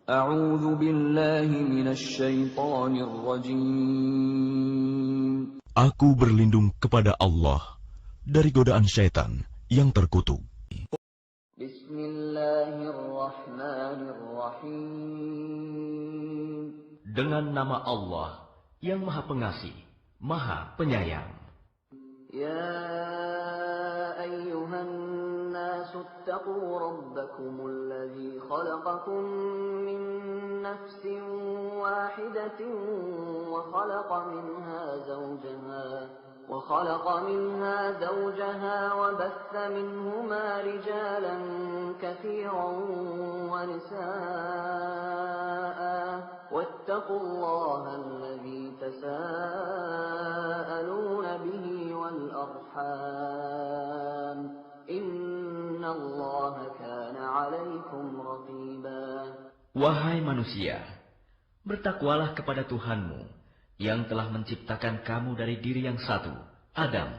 A'udzu billahi minasy syaithanir rajim. Aku berlindung kepada Allah dari godaan syaitan yang terkutuk. Bismillahirrahmanirrahim. Dengan nama Allah yang Maha Pengasih, Maha Penyayang. Ya ayyuhan nasu ittaqu rabbakumul ladzi khalaqakum min nafsin wahidatin wa khalaqa minha zawjaha wa batha minhuma rijalan katsiran wa nisaa'a واتقوا الله الذي تساءلون به والأرحام إن الله كان عليكم رقيبا. Wahai manusia, bertakwalah kepada Tuhanmu yang telah menciptakan kamu dari diri yang satu, Adam,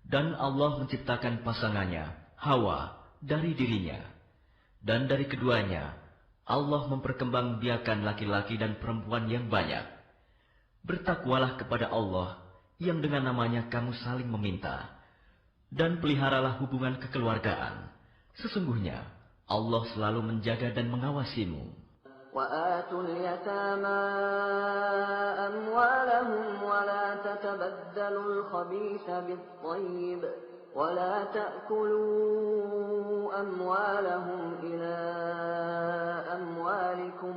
dan Allah menciptakan pasangannya, Hawa, dari dirinya, dan dari keduanya Allah memperkembangbiakan laki-laki dan perempuan yang banyak. Bertakwalah kepada Allah yang dengan namanya kamu saling meminta, dan peliharalah hubungan kekeluargaan. Sesungguhnya Allah selalu menjaga dan mengawasimu. وَآتُوا الْيَتَامَى أَمْوَالَهُمْ وَلَا تَتَبَدَّلُوا الْخَبِيثَ بِالطَّيِّبِ ولا تأكلوا أموالهم إلى أموالكم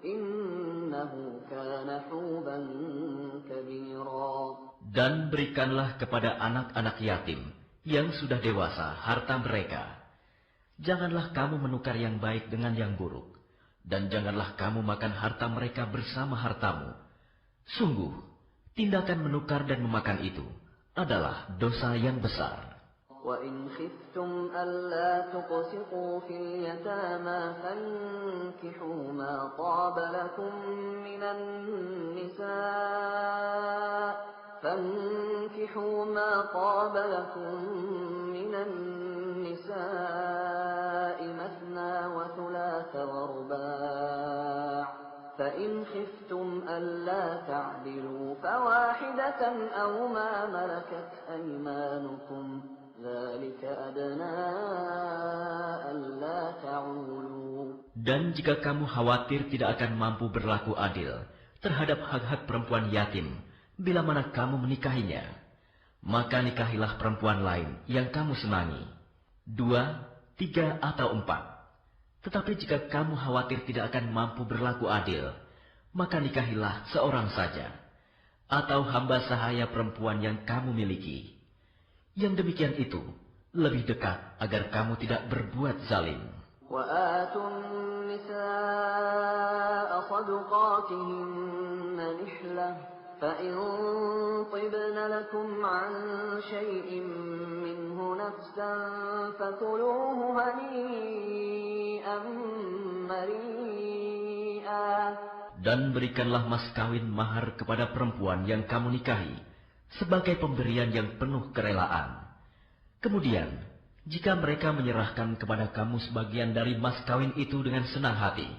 إنه كان حوبا كبيرا. Dan berikanlah kepada anak-anak yatim yang sudah dewasa harta mereka. Janganlah kamu menukar yang baik dengan yang buruk, dan janganlah kamu makan harta mereka bersama hartamu. Sungguh, tindakan menukar dan memakan itu adalah dosa yang besar. وَإِنْ خِفْتُمْ أَلَّا تُقْسِطُوا فِي الْيَتَامَى فَانكِحُوا مَا طَابَ لَكُم مِّنَ النِّسَاءِ مَثْنَىٰ وَثُلَاثَ وَرُبَاعَ فَإِنْ خِفْتُمْ أَلَّا تَعْدِلُوا فَوَاحِدَةً أَوْ مَا مَلَكَتْ أَيْمَانُكُمْ ذَلِكَ أَدْنَىٰ أَلَّا تَعُولُوا. Dan jika kamu khawatir tidak akan mampu berlaku adil terhadap hak-hak perempuan yatim bila mana kamu menikahinya, maka nikahilah perempuan lain yang kamu senangi, 2, 3, atau 4. Tetapi jika kamu khawatir tidak akan mampu berlaku adil, maka nikahilah seorang saja, atau hamba sahaya perempuan yang kamu miliki. Yang demikian itu lebih dekat agar kamu tidak berbuat zalim. وَآتُوا النِّسَاءَ صَدُقَاتِهِنَّ نِحْلَةً فَإِن طِبْنَ لَكُمْ عَن شَيْءٍ مِّنْهُ نَفْسًا فَكُلُوهُ هَنِيئًا مَّرِيئًا. Dan berikanlah mas kawin mahar kepada perempuan yang kamu nikahi sebagai pemberian yang penuh kerelaan. Kemudian, jika mereka menyerahkan kepada kamu sebagian dari mas kawin itu dengan senang hati,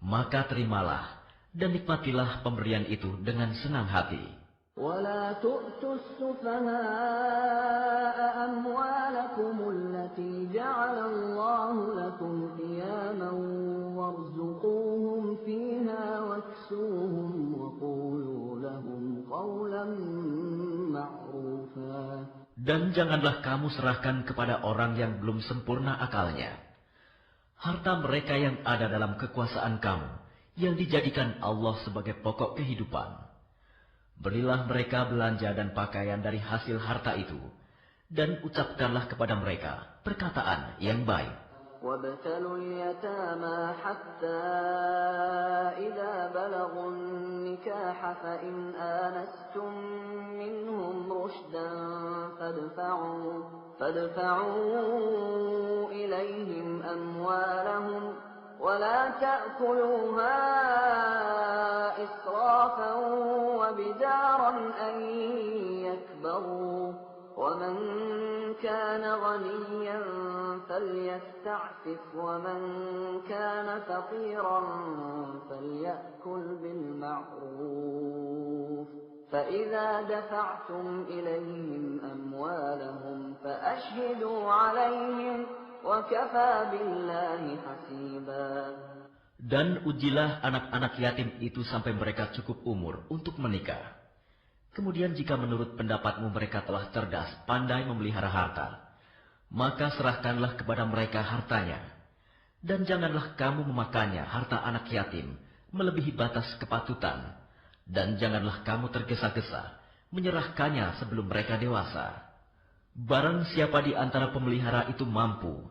maka terimalah dan nikmatilah pemberian itu dengan senang hati. وَلَا تُؤْتُوا السُّفَهَاءَ أَمْوَالَكُمُ الَّتِي جَعَلَ اللَّهُ لَكُمْ قِيَامًا وَارْزُقُوهُمْ فِيهَا وَاكْسُوهُمْ وَقُولُوا لَهُمْ قَوْلًا مَّعْرُوفًا. Dan janganlah kamu serahkan kepada orang yang belum sempurna akalnya harta mereka yang ada dalam kekuasaan kamu, yang dijadikan Allah sebagai pokok kehidupan. Berilah mereka belanja dan pakaian dari hasil harta itu, dan ucapkanlah kepada mereka perkataan yang baik. وَابْتَلُوا الْيَتَامَى حَتَّى إِذَا بَلَغُوا النِّكَاحَ فَإِنْ آنَسْتُم مِّنْهُمْ رُشْدًا فَادْفَعُوا إِلَيْهِمْ أَمْوَالَهُمْ وَلَا تَأْكُلُوهَا إِسْرَافًا وَبِدَارًا أَن يَكْبَرُوا ومن كان غنيا فليستعفف ومن كان فقيرا فليأكل بالمعروف فإذا دفعتم إليهم أموالهم فأشهدوا عليهم وكفى بالله حسيبا. Dan ujilah anak-anak yatim itu sampai mereka cukup umur untuk menikah. Kemudian jika menurut pendapatmu mereka telah cerdas, pandai memelihara harta, maka serahkanlah kepada mereka hartanya. Dan janganlah kamu memakannya harta anak yatim melebihi batas kepatutan. Dan janganlah kamu tergesa-gesa menyerahkannya sebelum mereka dewasa. Barang siapa di antara pemelihara itu mampu,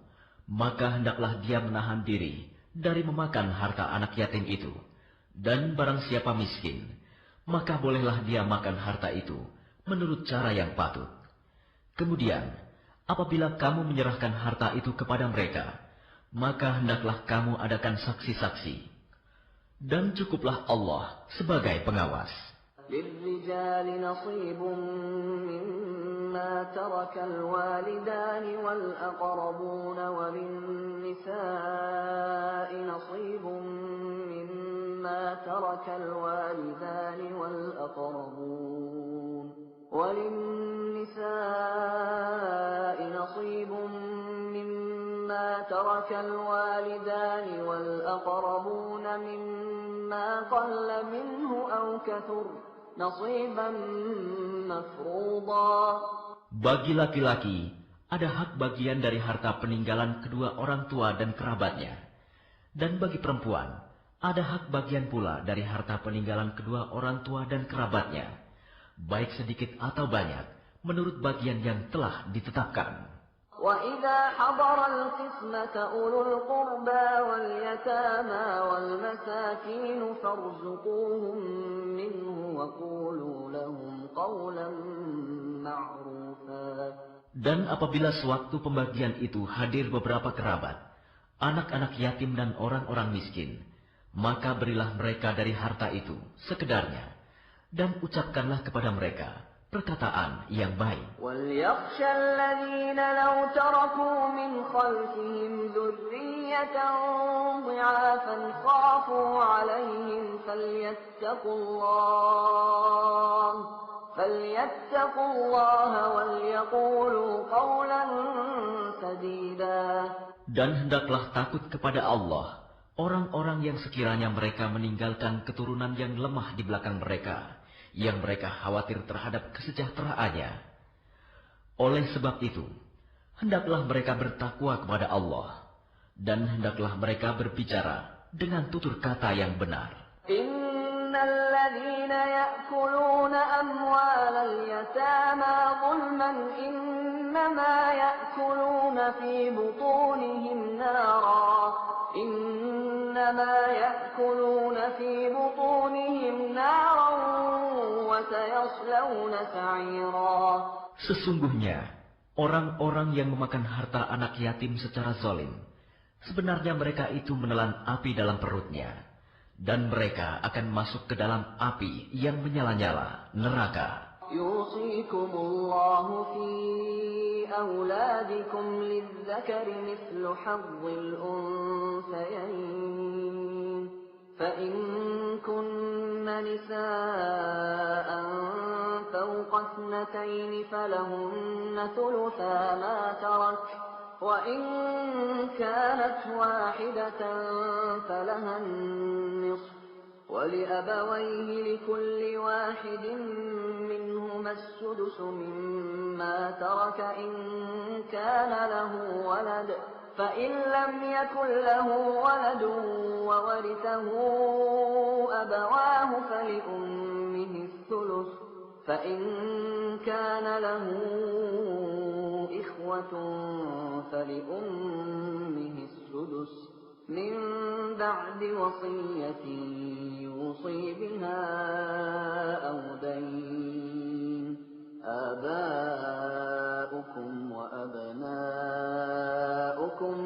maka hendaklah dia menahan diri dari memakan harta anak yatim itu. Dan barang siapa miskin, maka bolehlah dia makan harta itu menurut cara yang patut. Kemudian, apabila kamu menyerahkan harta itu kepada mereka, maka hendaklah kamu adakan saksi-saksi. Dan cukuplah Allah sebagai pengawas. للرجال نصيب مما ترك الوالدان والأقربون وللنساء نصيب مما ترك الوالدان والأقربون وللنساء نصيب مما ترك الوالدان والأقربون مما قل منه أو كثر نصيبا مفروضا. Bagi laki-laki ada hak bagian dari harta peninggalan kedua orang tua dan kerabatnya. Dan bagi perempuan ada hak bagian pula dari harta peninggalan kedua orang tua dan kerabatnya, baik sedikit atau banyak, menurut bagian yang telah ditetapkan. وَإِذَا حَضَرَ الْقِسْمَةَ أُولُو الْقُرْبَى وَالْيَتَامَى وَالْمَسَاكِينُ فَارْزُقُوهُم مِّنْهُ وَقُولُوا لَهُمْ قَوْلًا مَّعْرُوفًا. Dan apabila sewaktu pembagian itu hadir beberapa kerabat, anak-anak yatim dan orang-orang miskin, maka berilah mereka dari harta itu sekedarnya, dan ucapkanlah kepada mereka perkataan yang baik. وَلْيَخْشَ الَّذِينَ لَوْ تَرَكُوا مِنْ خَلْفِهِمْ ذُرِّيَّةً ضِعَافًا خَافُوا عَلَيْهِمْ فَلْيَتَّقُوا اللَّهَ وَلْيَقُولُوا قَوْلًا سَدِيدًا. Dan hendaklah takut kepada Allah orang-orang yang sekiranya mereka meninggalkan keturunan yang lemah di belakang mereka, yang mereka khawatir terhadap kesejahteraannya. Oleh sebab itu, hendaklah mereka bertakwa kepada Allah, dan hendaklah mereka berbicara dengan tutur kata yang benar. Innal ladzina ya'kuluna amwalal yatama zulman innama ya'kuluna fi butunihim nara. إنما يأكلون في بطونهم نارا وسيصلون سعيرا. Sesungguhnya, orang-orang yang memakan harta anak yatim secara zalim, sebenarnya mereka itu menelan api dalam perutnya, dan mereka akan masuk ke dalam api yang menyala-nyala, neraka. يوصيكم الله في أولادكم للذكر مثل حظ الأنثيين فإن كن نساء فوق 2 فلهن ثلثا ما ترك وإن كانت واحدة فلها النصف ولأبويه لكل واحد منهما السدس مما ترك إن كان له ولد فإن لم يكن له ولد وورثه أبواه فلأمه الثلث فإن كان له إخوة فلأمه السدس من بعد وصية يوصي بها أو دين آباؤكم وأبناؤكم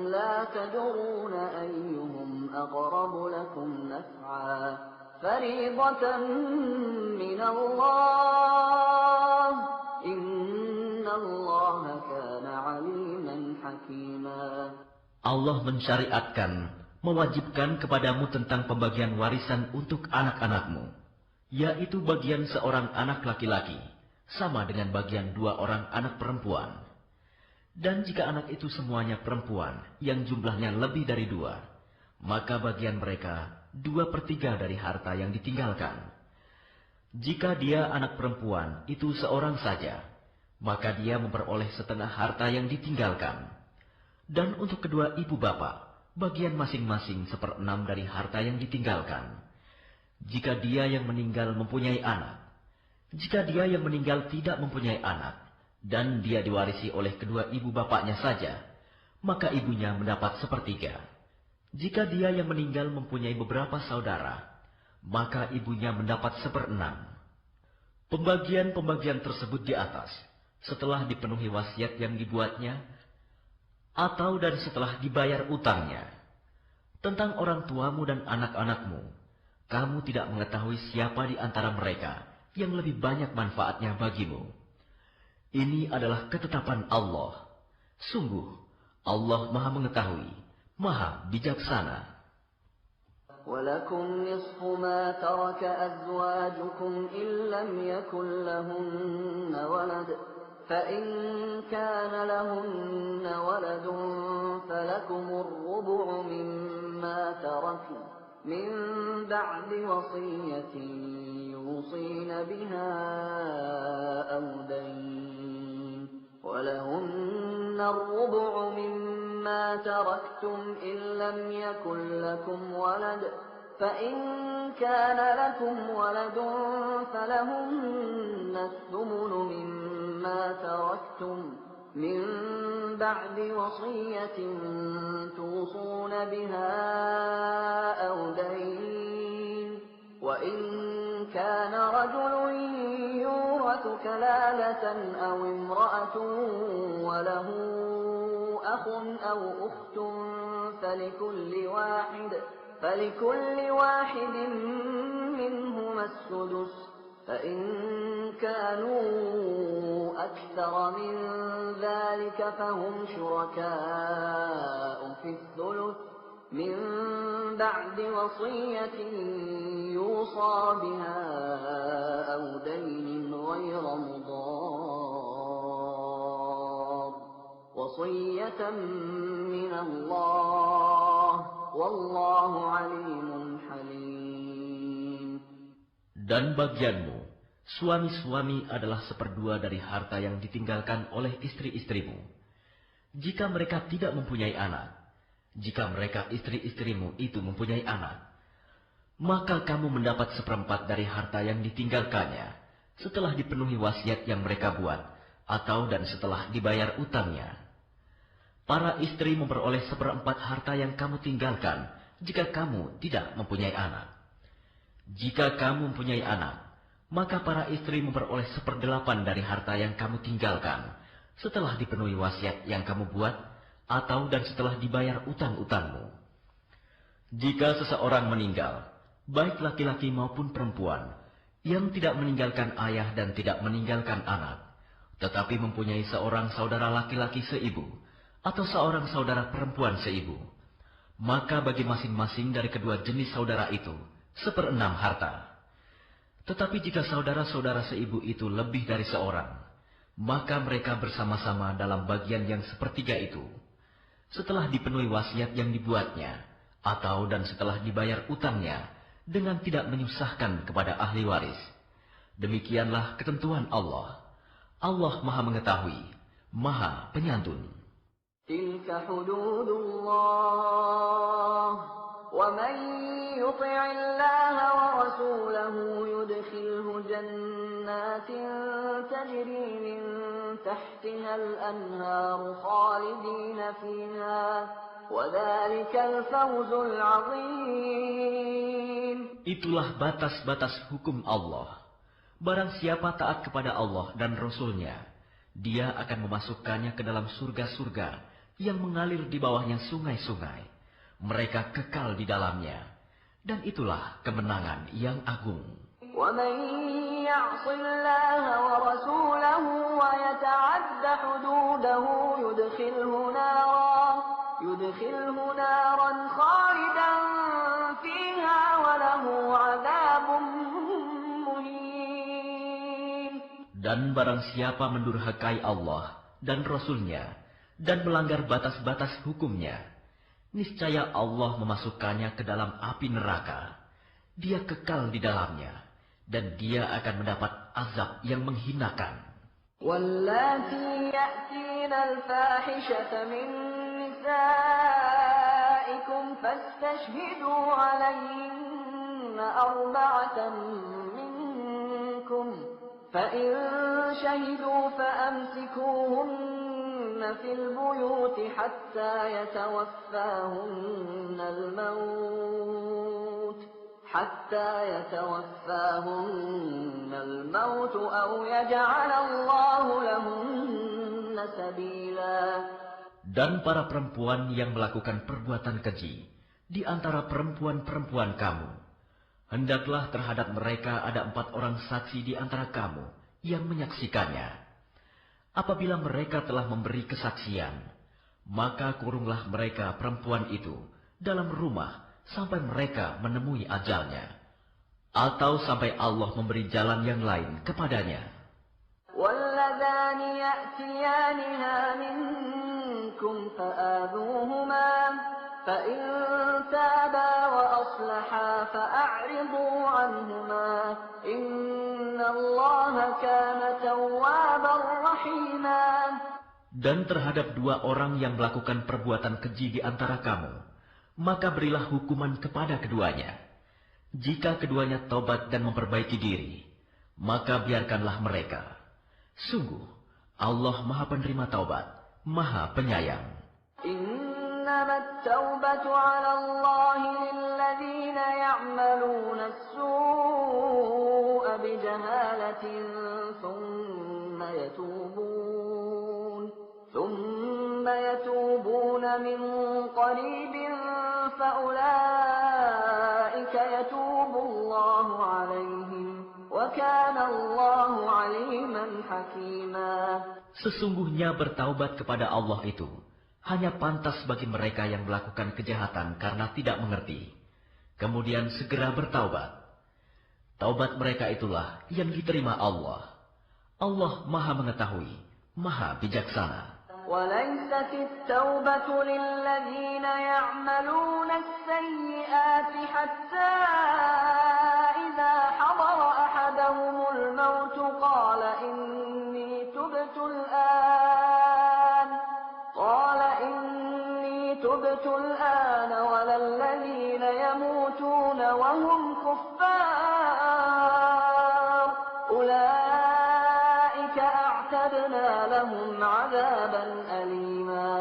لا تدرون أيهم أقرب لكم نفعا فريضة من الله إن الله كان عليما حكيما. Allah mensyariatkan, mewajibkan kepadamu tentang pembagian warisan untuk anak-anakmu, yaitu bagian seorang anak laki-laki, sama dengan bagian 2 orang anak perempuan. Dan jika anak itu semuanya perempuan, yang jumlahnya lebih dari 2, maka bagian mereka 2/3 dari harta yang ditinggalkan. Jika dia anak perempuan itu seorang saja, maka dia memperoleh setengah harta yang ditinggalkan. Dan untuk kedua ibu bapak, bagian masing-masing 1/6 dari harta yang ditinggalkan. Jika dia yang meninggal mempunyai anak, jika dia yang meninggal tidak mempunyai anak, dan dia diwarisi oleh kedua ibu bapaknya saja, maka ibunya mendapat 1/3. Jika dia yang meninggal mempunyai beberapa saudara, maka ibunya mendapat 1/6. Pembagian-pembagian tersebut di atas, setelah dipenuhi wasiat yang dibuatnya, atau dan setelah dibayar utangnya. Tentang orang tuamu dan anak-anakmu, kamu tidak mengetahui siapa di antara mereka yang lebih banyak manfaatnya bagimu. Ini adalah ketetapan Allah. Sungguh, Allah Maha Mengetahui, Maha Bijaksana. ولكم نصف ما ترك أزواجكم إن لم يكن لهن ولد فإن كان لهن ولد فلكم الربع مما تركن من بعد وصية يوصين بها أو دين ولهن الربع مما تركتم إن لم يكن لكم ولد فإن كان لكم ولد فلهن الثمن مما تركتم من بعد وصية توصون بها أو دين وإن كان رجل يورث كلالة أو امرأة وله أخ أو أخت فلكل واحد منهما السدس فإن كانوا أكثر من ذلك فهم شركاء في الثلث من بعد وصية يوصى بها أو دين غير مضار وصية من الله والله عليم حليم. Dan bagianmu, suami-suami adalah 1/2 dari harta yang ditinggalkan oleh istri-istrimu. Jika mereka tidak mempunyai anak, jika mereka istri-istrimu itu mempunyai anak, maka kamu mendapat 1/4 dari harta yang ditinggalkannya, setelah dipenuhi wasiat yang mereka buat, atau dan setelah dibayar utangnya. Para istri memperoleh 1/4 harta yang kamu tinggalkan, jika kamu tidak mempunyai anak. Jika kamu mempunyai anak, maka para istri memperoleh 1/8 dari harta yang kamu tinggalkan, setelah dipenuhi wasiat yang kamu buat, atau dan setelah dibayar utang-utangmu. Jika seseorang meninggal, baik laki-laki maupun perempuan, yang tidak meninggalkan ayah dan tidak meninggalkan anak, tetapi mempunyai seorang saudara laki-laki seibu, atau seorang saudara perempuan seibu, maka bagi masing-masing dari kedua jenis saudara itu 1/6 harta. Tetapi jika saudara-saudara seibu itu lebih dari seorang, maka mereka bersama-sama dalam bagian yang 1/3 itu, setelah dipenuhi wasiat yang dibuatnya, atau dan setelah dibayar utangnya, dengan tidak menyusahkan kepada ahli waris. Demikianlah ketentuan Allah. Allah Maha Mengetahui, Maha Penyantun. Tilka hududullah, wa man yuti' Allah wa rasulahu yudkhilhu jannatin tajri min tahtiha al-anhar khalidina fiha wa dhalikal fawzul 'azim. Itulah batas-batas hukum Allah. Barang siapa taat kepada Allah dan Rasul-Nya, dia akan memasukkannya ke dalam surga-surga yang mengalir di bawahnya sungai-sungai. Mereka kekal di dalamnya. Dan itulah kemenangan yang agung. وَمَن يعص الله ورسوله ويتعد حدوده يدخله نارا خالدا فيها وله عذاب مهين. Dan barang siapa mendurhakai Allah dan Rasul-Nya dan melanggar batas-batas hukumnya, niscaya Allah memasukkannya ke dalam api neraka. Dia kekal di dalamnya, dan dia akan mendapat azab yang menghinakan. وَاللَّاتِي يَأْتِينَ الْفَاحِشَةَ مِن نِّسَائِكُمْ فَاسْتَشْهِدُوا عَلَيْهِنَّ 4 مِنكُمْ فَإِن شَهِدُوا فَأَمْسِكُوهُنَّ فِي الْبُيُوتِ حَتَّى يَتَوَفَّاهُنَّ الموت أو يجعل الله لهن سبيلا. Dan para perempuan yang melakukan perbuatan keji di antara perempuan-perempuan kamu, hendaklah terhadap mereka ada 4 orang saksi di antara kamu yang menyaksikannya. Apabila mereka telah memberi kesaksian, maka kurunglah mereka perempuan itu dalam rumah sampai mereka menemui ajalnya, atau sampai Allah memberi jalan yang lain kepadanya. وَاللَّذَانِ يَأْتِيَانِهَا مِنكُمْ فَآذُوهُمَا فَإِن تَابَا وَأَصْلَحَا فَأَعْرِضُوا عَنْهُمَا إِنَّ اللَّهَ كَانَ تَوَّابًا رَحِيمًا. Dan terhadap 2 orang yang melakukan perbuatan keji di antara kamu, maka berilah hukuman kepada keduanya. Jika keduanya taubat dan memperbaiki diri, maka biarkanlah mereka. Sungguh, Allah Maha Penerima Taubat, Maha Penyayang. إنما التوبة على الله للذين يعملون السوء بجهالة ثم يتوبون من قريب فأولئك يتوب الله عليهم وكان الله عليما حكيما. Sesungguhnya bertaubat kepada Allah itu hanya pantas bagi mereka yang melakukan kejahatan karena tidak mengerti, kemudian segera bertaubat. Taubat mereka itulah yang diterima Allah. Allah Maha Mengetahui, Maha Bijaksana. وَلَيْسَتِ التَّوْبَةُ لِلَّذِينَ يَعْمَلُونَ السَّيِّئَاتِ حَتَّى إِذَا حَضَرَ أَحَدَهُمُ الْمَوْتُ قَالَ إِنِّي تُبْتُ الْآنَ وَلَا الَّذِينَ يَمُوتُونَ وَهُمْ كُفَّارٌ أُولَئِكَ أَعْتَدْنَا لَهُمْ عَذَابًا أَلِيمًا.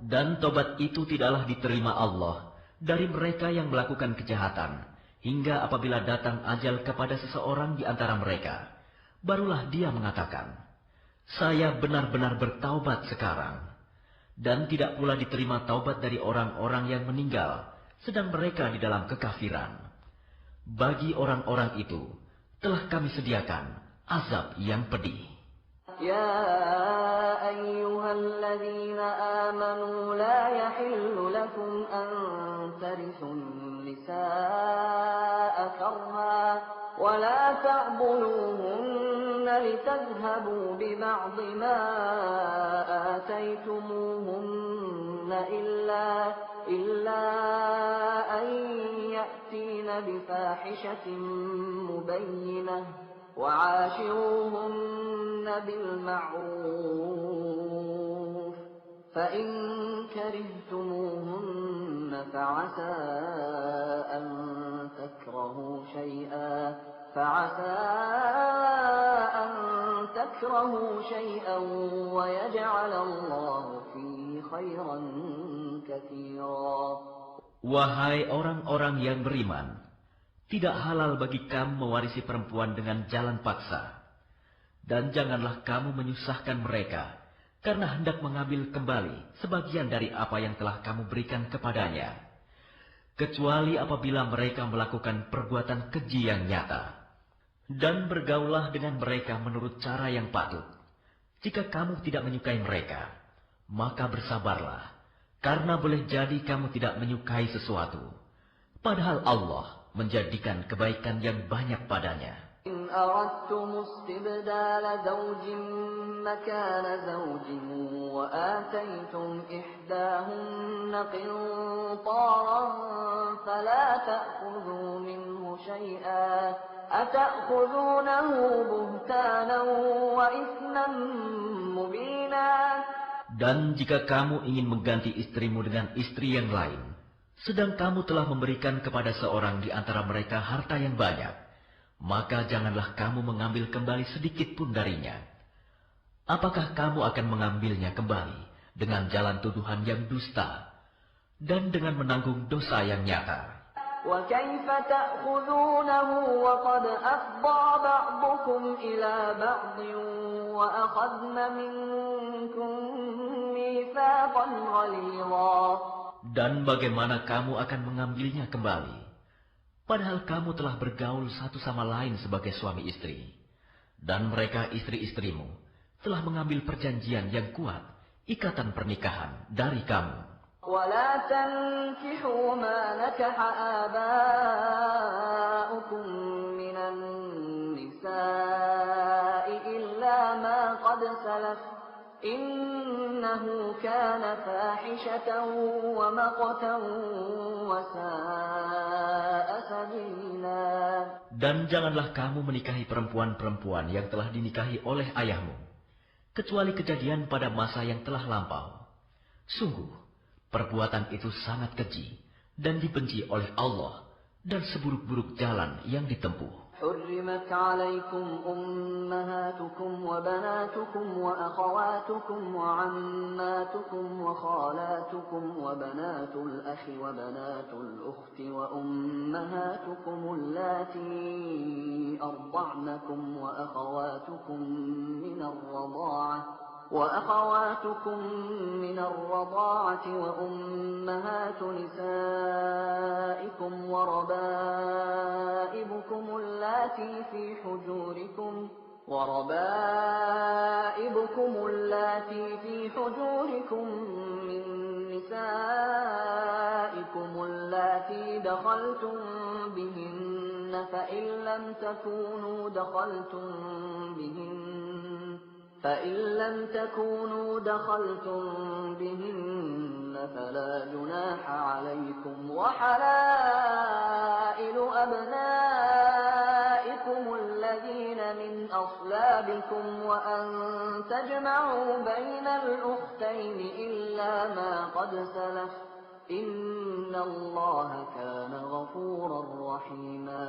Dan tobat itu tidaklah diterima Allah dari mereka yang melakukan kejahatan, hingga apabila datang ajal kepada seseorang di antara mereka, barulah dia mengatakan, saya benar-benar bertaubat sekarang. Dan tidak pula diterima taubat dari orang-orang yang meninggal, sedang mereka di dalam kekafiran. Bagi orang-orang itu, telah kami sediakan azab yang pedih. يا أيها الذين آمنوا لا يحل لكم أن ترثوا النساء كرها ولا تعضلوهن لتذهبوا ببعض ما آتيتموهن إلا أن يأتين بفاحشة مبينة وعاشروهن بالمعروف فإن كرهتموهن فعسى أن تكرهوا شيئا ويجعل الله فيه خيرا كثيرا. Wahai orang-orang yang beriman, tidak halal bagi kamu mewarisi perempuan dengan jalan paksa. Dan janganlah kamu menyusahkan mereka, karena hendak mengambil kembali sebagian dari apa yang telah kamu berikan kepadanya. Kecuali apabila mereka melakukan perbuatan keji yang nyata. Dan bergaullah dengan mereka menurut cara yang patut. Jika kamu tidak menyukai mereka, maka bersabarlah, karena boleh jadi kamu tidak menyukai sesuatu, padahal Allah menjadikan kebaikan yang banyak padanya. إن أردتم استبدال زوج مكان زوج وآتيتم إحداهن قنطارا فلا تأخذوا منه شيئا أتأخذونه بهتانا وإثما مبينا. Dan jika kamu ingin mengganti istrimu dengan istri yang lain, sedang kamu telah memberikan kepada seorang di antara mereka harta yang banyak, maka janganlah kamu mengambil kembali sedikit pun darinya. Apakah kamu akan mengambilnya kembali dengan jalan tuduhan yang dusta dan dengan menanggung dosa yang nyata? وَكَيْفَ تَأْخُذُونَهُ وَقَدْ أَفْضَىٰ بَعْضُكُمْ إِلَىٰ بَعْضٍ وَأَخَذْنَ مِنكُم مِّيثَاقًا غَلِيظًا. Dan bagaimana kamu akan mengambilnya kembali? Padahal kamu telah bergaul satu sama lain sebagai suami istri. Dan mereka istri-istrimu telah mengambil perjanjian yang kuat, ikatan pernikahan dari kamu. وَلَا تَنكِحُوا مَا نَكَحَ آبَاؤُكُم مِّنَ النِّسَاءِ إِلَّا مَا قَدْ سَلَفَ إِنَّهُ كَانَ فَاحِشَةً وَمَقْتًا وَسَاءَ سَبِيلًا. Dan janganlah kamu menikahi perempuan-perempuan yang telah dinikahi oleh ayahmu, kecuali kejadian pada masa yang telah lampau. Sungguh, perbuatan itu sangat keji dan dibenci oleh Allah dan seburuk-buruk jalan yang ditempuh. حرمت عليكم أمهاتكم وبناتكم وأخواتكم وعماتكم وخالاتكم وبنات الأخ وبنات الأخت وأمهاتكم اللاتي أرضعنكم وأخواتكم من الرضاعة وأمهات نسائكم وربائبكم اللاتي في حجوركم من نسائكم اللاتي دخلتم بهن فإن لم تكونوا دخلتم بهن فلا جناح عليكم وحلائل أبنائكم الذين من أصلابكم وأن تجمعوا بين الأختين إلا ما قد سلف إن الله كان غفورا رحيما.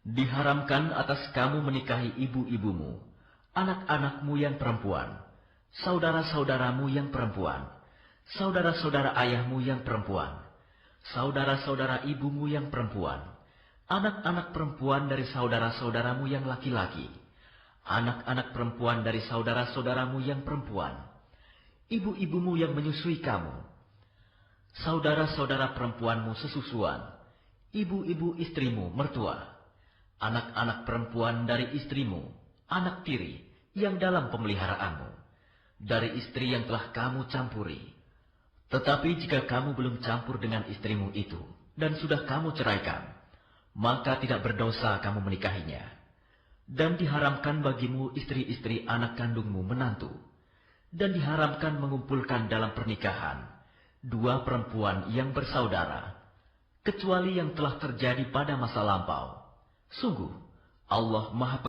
Diharamkan atas kamu menikahi ibu-ibumu, anak-anakmu yang perempuan, saudara-saudaramu yang perempuan, saudara-saudara ayahmu yang perempuan, saudara-saudara ibumu yang perempuan, anak-anak perempuan dari saudara-saudaramu yang laki-laki, anak-anak perempuan dari saudara-saudaramu yang perempuan, ibu-ibumu yang menyusui kamu, saudara-saudara perempuanmu sesusuan, ibu-ibu istrimu mertua, anak-anak perempuan dari istrimu, anak tiri yang dalam pemeliharaanmu, dari istri yang telah kamu campuri. Tetapi jika kamu belum campur dengan istrimu itu, dan sudah kamu ceraikan, maka tidak berdosa kamu menikahinya. Dan diharamkan bagimu istri-istri anak kandungmu menantu, dan diharamkan mengumpulkan dalam pernikahan dua perempuan yang bersaudara, kecuali yang telah terjadi pada masa lampau. Sungguh, Allah Maha